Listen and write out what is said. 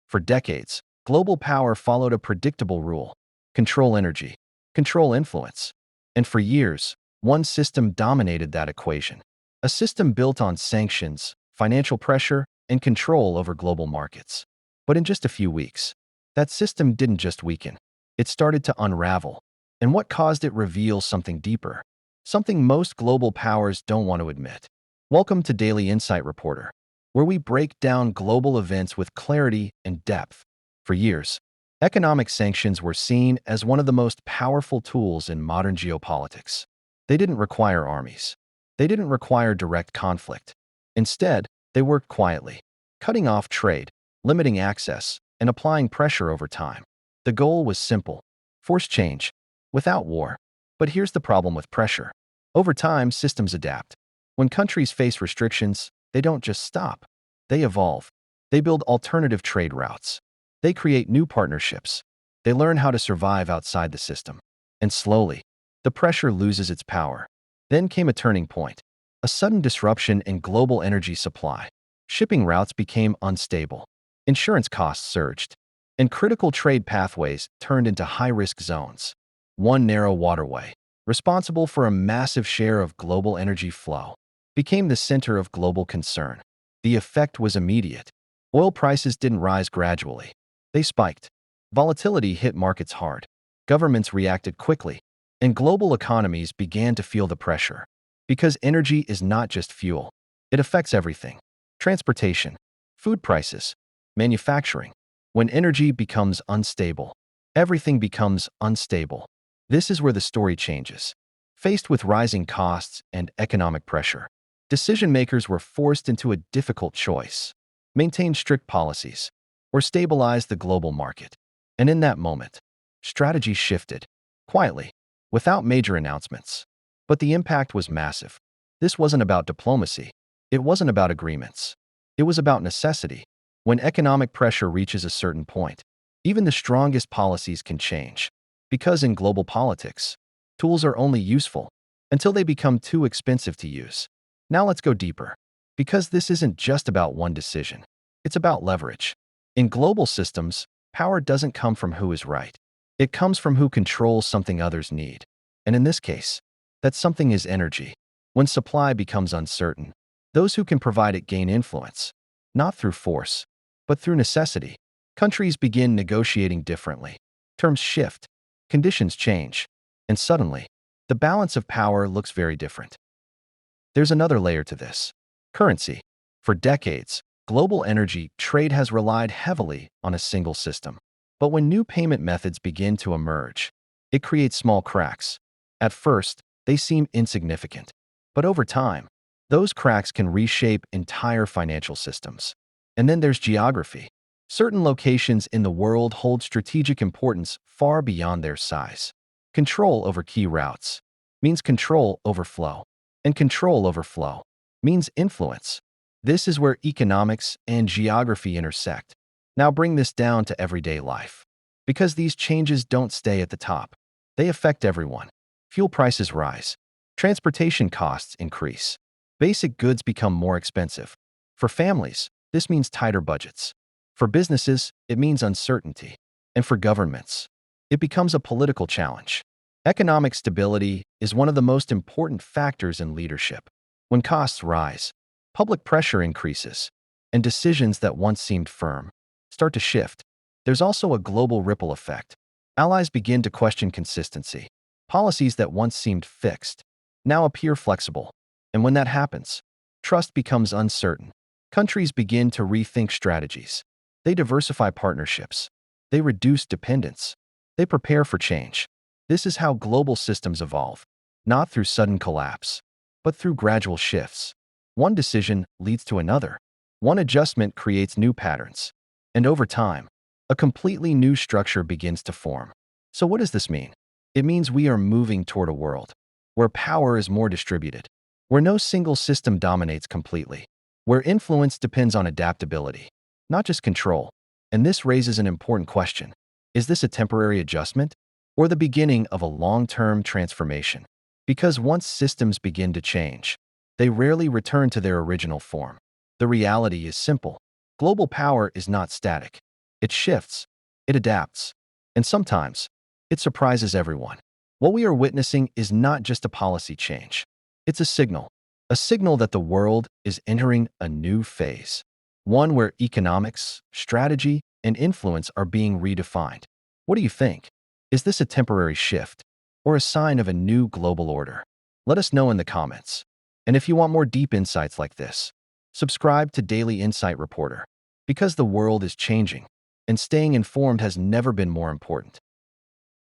For decades, global power followed a predictable rule: control energy, control influence. And for years, one system dominated that equation. A system built on sanctions, financial pressure, and control over global markets. But in just a few weeks, that system didn't just weaken. It started to unravel. And what caused it reveals something deeper, something most global powers don't want to admit. Welcome to Daily Insight Reporter, where we break down global events with clarity and depth. For years, economic sanctions were seen as one of the most powerful tools in modern geopolitics. They didn't require armies. They didn't require direct conflict. Instead, they worked quietly, cutting off trade, limiting access, and applying pressure over time. The goal was simple: force change, without war. But here's the problem with pressure. Over time, systems adapt. When countries face restrictions, they don't just stop. They evolve. They build alternative trade routes. They create new partnerships. They learn how to survive outside the system. And slowly, the pressure loses its power. Then came a turning point: a sudden disruption in global energy supply. Shipping routes became unstable. Insurance costs surged. And critical trade pathways turned into high-risk zones. One narrow waterway, responsible for a massive share of global energy flow, became the center of global concern. The effect was immediate. Oil prices didn't rise gradually. They spiked. Volatility hit markets hard. Governments reacted quickly, and global economies began to feel the pressure. Because energy is not just fuel. It affects everything: transportation, food prices, manufacturing. When energy becomes unstable, everything becomes unstable. This is where the story changes. Faced with rising costs and economic pressure, decision-makers were forced into a difficult choice: maintain strict policies or stabilize the global market. And in that moment, strategy shifted, quietly, without major announcements. But the impact was massive. This wasn't about diplomacy. It wasn't about agreements. It was about necessity. When economic pressure reaches a certain point, even the strongest policies can change. Because in global politics, tools are only useful until they become too expensive to use. Now let's go deeper. Because this isn't just about one decision. It's about leverage. In global systems, power doesn't come from who is right. It comes from who controls something others need. And in this case, that something is energy. When supply becomes uncertain, those who can provide it gain influence, not through force, but through necessity. Countries begin negotiating differently. Terms shift, conditions change, and suddenly, the balance of power looks very different. There's another layer to this: currency. For decades, global energy trade has relied heavily on a single system. But when new payment methods begin to emerge, it creates small cracks. At first, they seem insignificant. But over time, those cracks can reshape entire financial systems. And then there's geography. Certain locations in the world hold strategic importance far beyond their size. Control over key routes means control over flow. And control over flow means influence. This is where economics and geography intersect. Now bring this down to everyday life. Because these changes don't stay at the top. They affect everyone. Fuel prices rise. Transportation costs increase. Basic goods become more expensive. For families, this means tighter budgets. For businesses, it means uncertainty. And for governments, it becomes a political challenge. Economic stability is one of the most important factors in leadership. When costs rise, public pressure increases, and decisions that once seemed firm start to shift. There's also a global ripple effect. Allies begin to question consistency. Policies that once seemed fixed now appear flexible. And when that happens, trust becomes uncertain. Countries begin to rethink strategies. They diversify partnerships. They reduce dependence. They prepare for change. This is how global systems evolve, not through sudden collapse, but through gradual shifts. One decision leads to another. One adjustment creates new patterns. And over time, a completely new structure begins to form. So what does this mean? It means we are moving toward a world where power is more distributed, where no single system dominates completely, where influence depends on adaptability, not just control. And this raises an important question. Is this a temporary adjustment or the beginning of a long-term transformation? Because once systems begin to change, they rarely return to their original form. The reality is simple. Global power is not static. It shifts, it adapts, and sometimes it surprises everyone. What we are witnessing is not just a policy change. It's a signal that the world is entering a new phase, one where economics, strategy, and influence are being redefined. What do you think? Is this a temporary shift or a sign of a new global order? Let us know in the comments. And if you want more deep insights like this, subscribe to Daily Insight Reporter, because the world is changing and staying informed has never been more important.